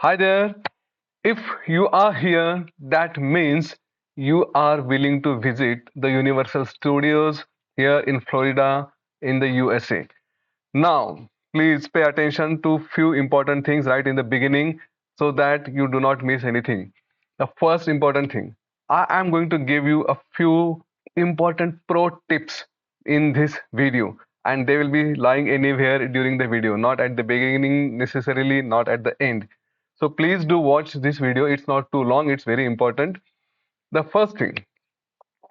Hi there. If you are here, that means you are willing to visit the Universal Studios here in Florida in the USA. Now, please pay attention to few important things right in the beginning so that you do not miss anything. The first important thing, I am going to give you a few important pro tips in this video, and they will be lying anywhere during the video, not at the beginning necessarily, not at the end. So please do watch this video. It's not too long, it's very important. The first thing,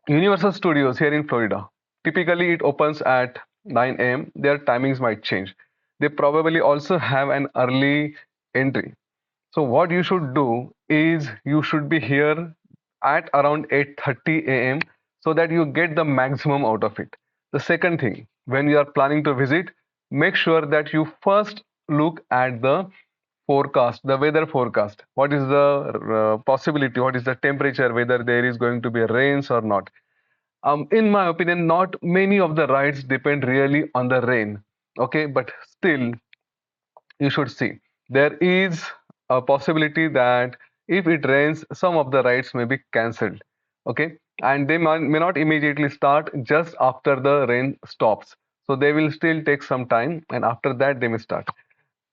Universal Studios here in Florida. Typically, it opens at 9 a.m. Their timings might change. They probably also have an early entry. So what you should do is you should be here at around 8:30 a.m. so that you get the maximum out of it. The second thing, when you are planning to visit, make sure that you first look at the forecast, the weather forecast. What is the possibility? What is the temperature? Whether there is going to be rains or not. In my opinion, not many of the rides depend really on the rain. Okay, but still, you should see there is a possibility that if it rains, some of the rides may be cancelled. Okay, and they may not immediately start just after the rain stops. So they will still take some time, and after that they may start.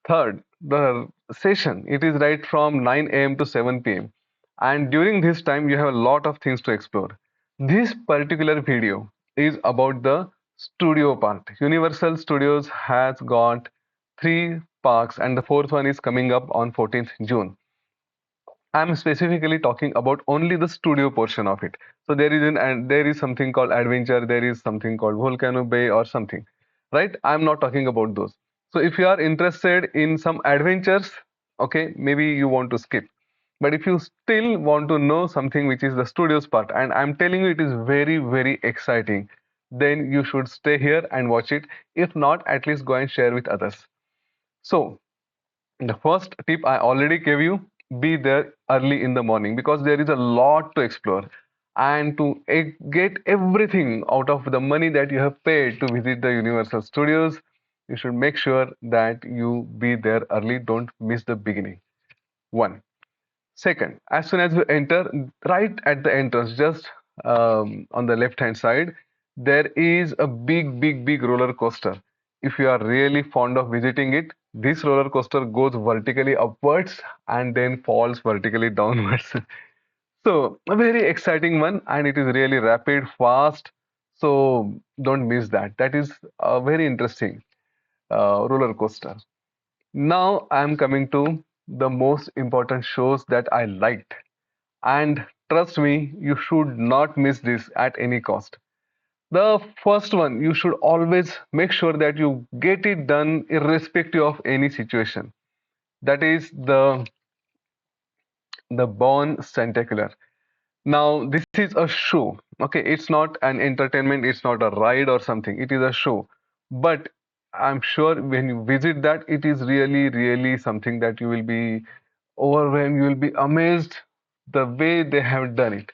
Third, the session, it is right from 9 a.m. to 7 p.m. And during this time, you have a lot of things to explore. This particular video is about the studio part. Universal Studios has got three parks, and the fourth one is coming up on 14th June. I'm specifically talking about only the studio portion of it. So there is an and there is something called adventure, there is something called Volcano Bay or something, right? I'm not talking about those. So if you are interested in some adventures, okay, maybe you want to skip. But if you still want to know something which is the studios part, and I'm telling you it is very, very exciting, then you should stay here and watch it. If not, at least go and share with others. So the first tip I already gave you, be there early in the morning because there is a lot to explore. And to get everything out of the money that you have paid to visit the Universal Studios, you should make sure that you be there early. Don't miss the beginning. One. Second, as soon as you enter, right at the entrance, just on the left hand side, there is a big, big, big roller coaster. If you are really fond of visiting it, this roller coaster goes vertically upwards and then falls vertically downwards. So, a very exciting one, and it is really rapid, fast. So, don't miss that. That is a very interesting roller coaster. Now, I'm coming to the most important shows that I liked. And trust me, you should not miss this at any cost. The first one, you should always make sure that you get it done irrespective of any situation. That is the Born Spectacular. Now, this is a show. Okay, it's not an entertainment, it's not a ride or something. It is a show. But I'm sure when you visit that, it is really, really something that you will be overwhelmed. You will be amazed the way they have done it.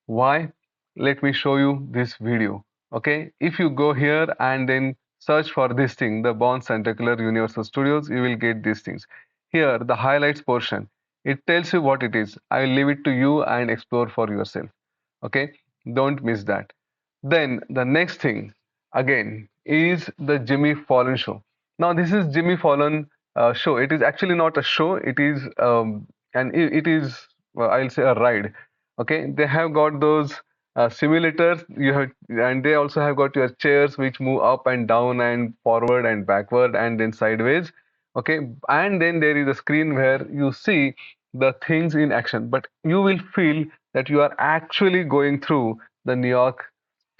Why? Let me show you this video. Okay, if you go here and then search for this thing, the Born Spectacular Universal Studios, you will get these things. Here, the highlights portion, it tells you what it is. I will leave it to you and explore for yourself. Okay, don't miss that. Then the next thing again is the Jimmy Fallon show. Now this is Jimmy Fallon show. It is actually not a show. It is it is I'll say a ride. Okay, they have got those simulators. You have, and they also have got your chairs which move up and down and forward and backward and then sideways. Okay, and then there is a screen where you see the things in action, but you will feel that you are actually going through the New York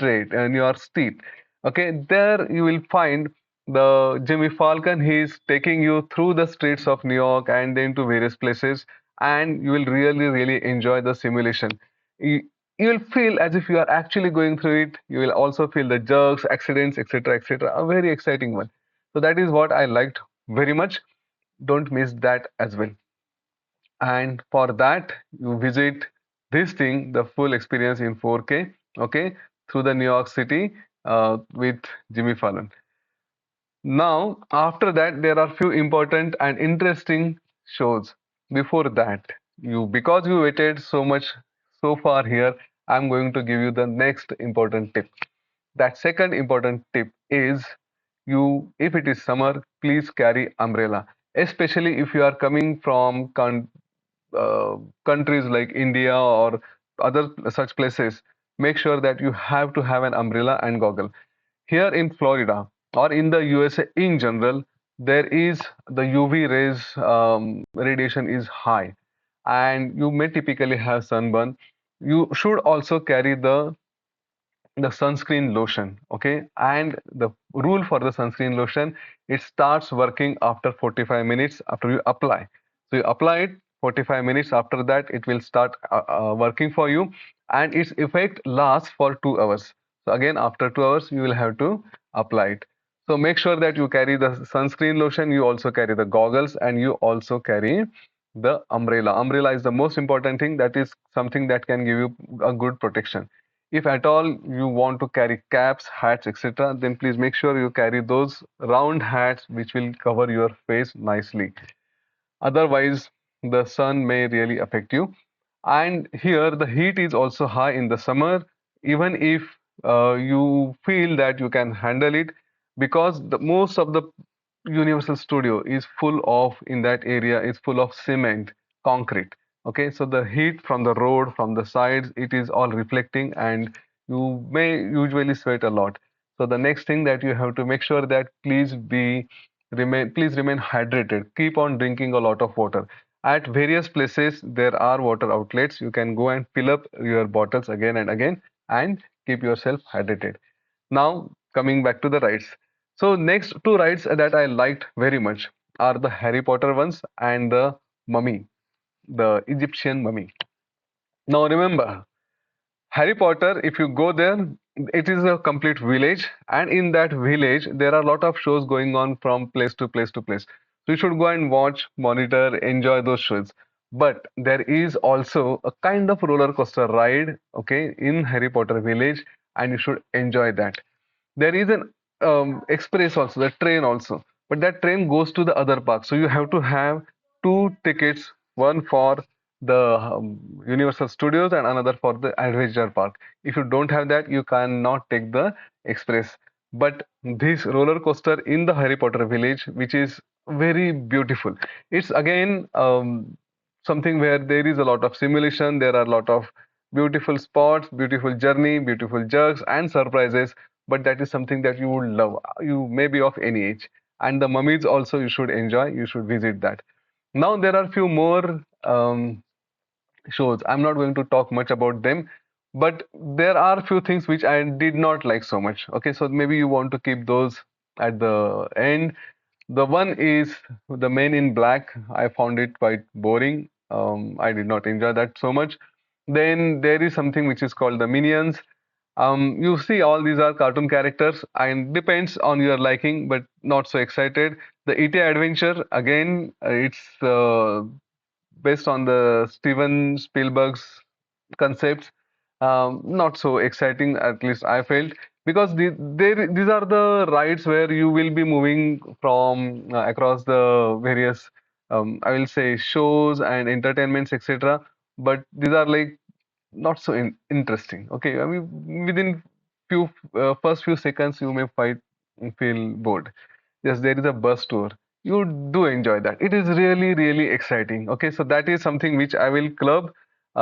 New York Street. Okay, there you will find the Jimmy Falcon. He is taking you through the streets of New York and then to various places, and you will really, really enjoy the simulation. You, you will feel as if you are actually going through it. You will also feel the jerks, accidents, etc., etc. A very exciting one. So that is what I liked very much. Don't miss that as well. And for that, you visit this thing, the full experience in 4K, okay, through the New York City with Jimmy Fallon. Now, after that, there are few important and interesting shows. before that, because you waited so much so far here, I'm going to give you the next important tip. That second important tip is, if it is summer, please carry umbrella, especially if you are coming from uh, countries like India or other such places. Make sure that you have to have an umbrella and goggle. Here in Florida or in the USA in general, there is the UV rays radiation is high, and you may typically have sunburn. You should also carry the sunscreen lotion, okay? And the rule for the sunscreen lotion, it starts working after 45 minutes after you apply. So you apply it 45 minutes after that, it will start working for you, and its effect lasts for 2 hours. So again, after 2 hours, you will have to apply it. So make sure that you carry the sunscreen lotion, you also carry the goggles, and you also carry the umbrella. Umbrella is the most important thing. That is something that can give you a good protection. If at all you want to carry caps, hats, etc., then please make sure you carry those round hats which will cover your face nicely. Otherwise, the sun may really affect you. And here, the heat is also high in the summer, even if you feel that you can handle it, because most of the Universal Studio is full of, in that area, is full of cement, concrete. Okay, so the heat from the road, from the sides, it is all reflecting, and you may usually sweat a lot. So the next thing that you have to make sure that please remain hydrated. Keep on drinking a lot of water. At various places, there are water outlets. You can go and fill up your bottles again and again and keep yourself hydrated. Now, coming back to the rides. So, next two rides that I liked very much are the Harry Potter ones and the Mummy, the Egyptian mummy. Now, remember, Harry Potter, if you go there, it is a complete village, and in that village, there are a lot of shows going on from place to place to place. So you should go and watch, monitor, enjoy those shows. But there is also a kind of roller coaster ride, okay, in Harry Potter village, and you should enjoy that. There is an express also, the train also, but that train goes to the other park. So you have to have two tickets, one for the Universal Studios and another for the Adventure Park. If you don't have that, you cannot take the express. But this roller coaster in the Harry Potter village, which is very beautiful, it's again something where there is a lot of simulation, there are a lot of beautiful spots, beautiful journey, beautiful jugs, and surprises. But that is something that you would love. You may be of any age. And the mummies also you should enjoy. You should visit that. Now there are few more shows. I'm not going to talk much about them, but there are few things which I did not like so much. Okay, so maybe you want to keep those at the end. The one is the Men in Black. I found it quite boring. I did not enjoy that so much. Then there is something which is called the Minions. You see, all these are cartoon characters, and depends on your liking, but not so excited. The ET Adventure, again, it's based on the Steven Spielberg's concepts. Not so exciting, at least I felt, because these are the rides where you will be moving from across the various, I will say, shows and entertainments, etc. But these are like not so interesting. Okay, I mean, within first few seconds, you may feel bored. Yes, there is a bus tour. You do enjoy that. It is really, really exciting. Okay, so that is something which I will club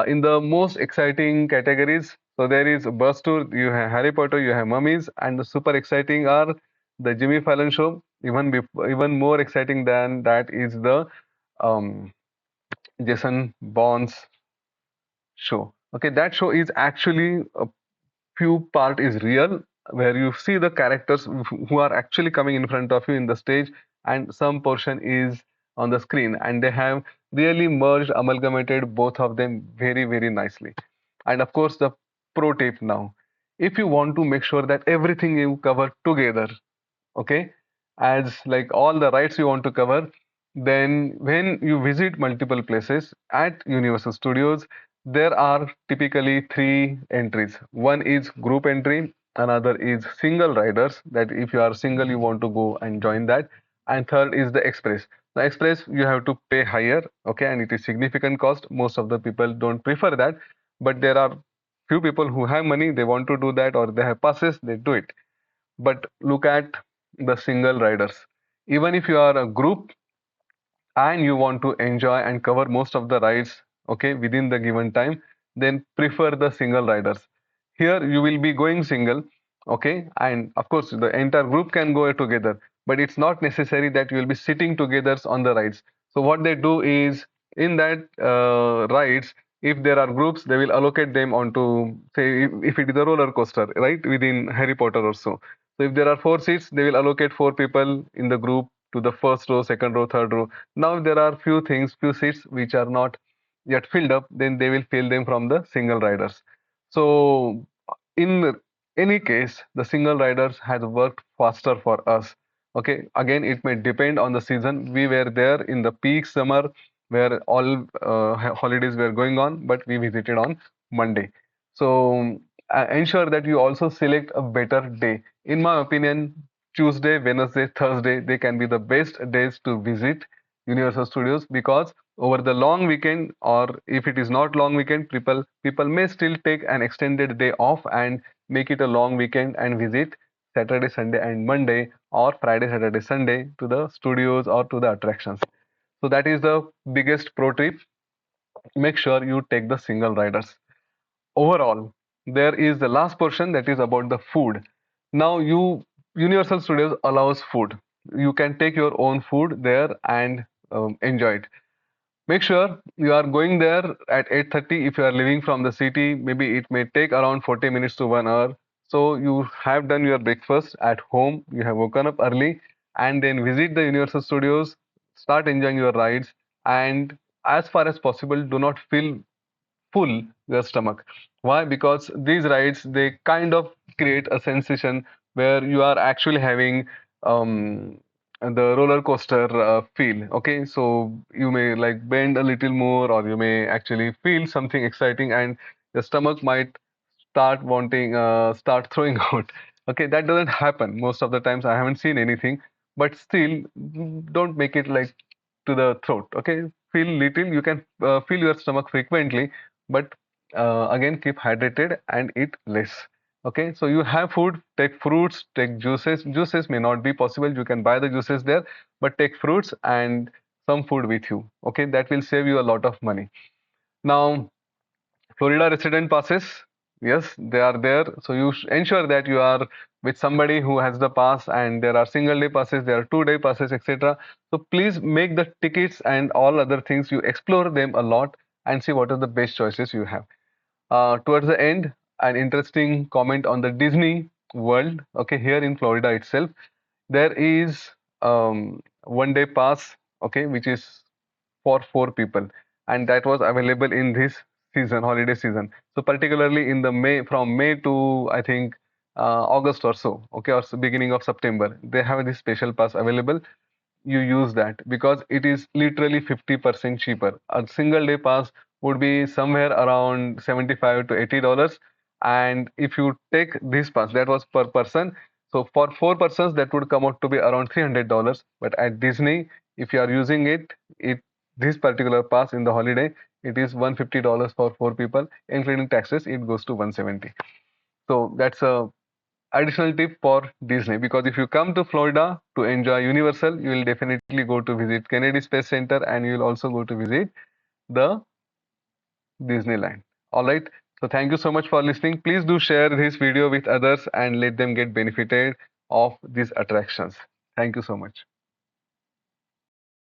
in the most exciting categories. So there is a bus tour, you have Harry Potter, you have mummies, and the super exciting are the Jimmy Fallon show. Even more exciting than that is the um, Jason Bourne's show. Okay, that show is actually a few part is real, where you see the characters who are actually coming in front of you in the stage, and some portion is on the screen, and they have really merged, amalgamated both of them very, very nicely. And of course, the pro tip now, if you want to make sure that everything you cover together, okay, as like all the rights you want to cover, then when you visit multiple places at Universal Studios, there are typically three entries. One is group entry, another is single riders, that if you are single you want to go and join that, and third is the express. The express you have to pay higher, okay, and it is significant cost. Most of the people don't prefer that, but there are few people who have money, they want to do that, or they have passes, they do it. But look at the single riders. Even if you are a group and you want to enjoy and cover most of the rides, okay, within the given time, then prefer the single riders. Here you will be going single, okay, and of course the entire group can go together, but it's not necessary that you will be sitting together on the rides. So what they do is, in that rides, if there are groups, they will allocate them onto, say, if it is a roller coaster, right, within Harry Potter or so. So if there are 4 seats, they will allocate 4 people in the group to the first row, second row, third row. Now, if there are few seats which are not yet filled up, then they will fill them from the single riders. So, in any case, the single riders has worked faster for us. Okay, again, it may depend on the season. We were there in the peak summer where all holidays were going on, but we visited on Monday. So, ensure that you also select a better day. In my opinion, Tuesday, Wednesday, Thursday, they can be the best days to visit Universal Studios, because over the long weekend, or if it is not long weekend, people may still take an extended day off and make it a long weekend and visit Saturday, Sunday, and Monday, or Friday, Saturday, Sunday to the studios or to the attractions. So that is the biggest pro tip. Make sure you take the single riders. Overall, there is the last portion, that is about the food. Now, Universal Studios allows food. You can take your own food there and enjoy it. Make sure you are going there at 8:30. If you are leaving from the city, maybe it may take around 40 minutes to 1 hour. So you have done your breakfast at home, you have woken up early, and then visit the Universal Studios, start enjoying your rides, and as far as possible, do not feel full your stomach. Why? Because these rides, they kind of create a sensation where you are actually having the roller coaster feel. Okay, so you may like bend a little more, or you may actually feel something exciting, and your stomach might start throwing out. Okay, that doesn't happen most of the times. I haven't seen anything, but still, don't make it like to the throat. Okay, feel little. You can feel your stomach frequently, but again, keep hydrated and eat less. Okay, so you have food, take fruits, take juices. Juices may not be possible, you can buy the juices there, but take fruits and some food with you. Okay, that will save you a lot of money. Now, Florida resident passes, yes, they are there. So you ensure that you are with somebody who has the pass, and there are single day passes, there are 2 day passes, etc. So please make the tickets and all other things, you explore them a lot and see what are the best choices you have. Towards the end, an interesting comment on the Disney World. Okay, here in Florida itself, there is 1 day pass, okay, which is for 4 people, and that was available in this season, holiday season. So particularly in the May, from May to I think August or so, okay, or beginning of September, they have this special pass available. You use that because it is literally 50% cheaper. A single day pass would be somewhere around 75 to $80. And if you take this pass, that was per person. So for 4 persons, that would come out to be around $300. But at Disney, if you are using it this particular pass in the holiday, it is $150 for 4 people, including taxes, it goes to 170. So that's a additional tip for Disney, because if you come to Florida to enjoy Universal, you will definitely go to visit Kennedy Space Center, and you will also go to visit the Disneyland. All right. So thank you so much for listening. Please do share this video with others and let them get benefited of these attractions. Thank you so much.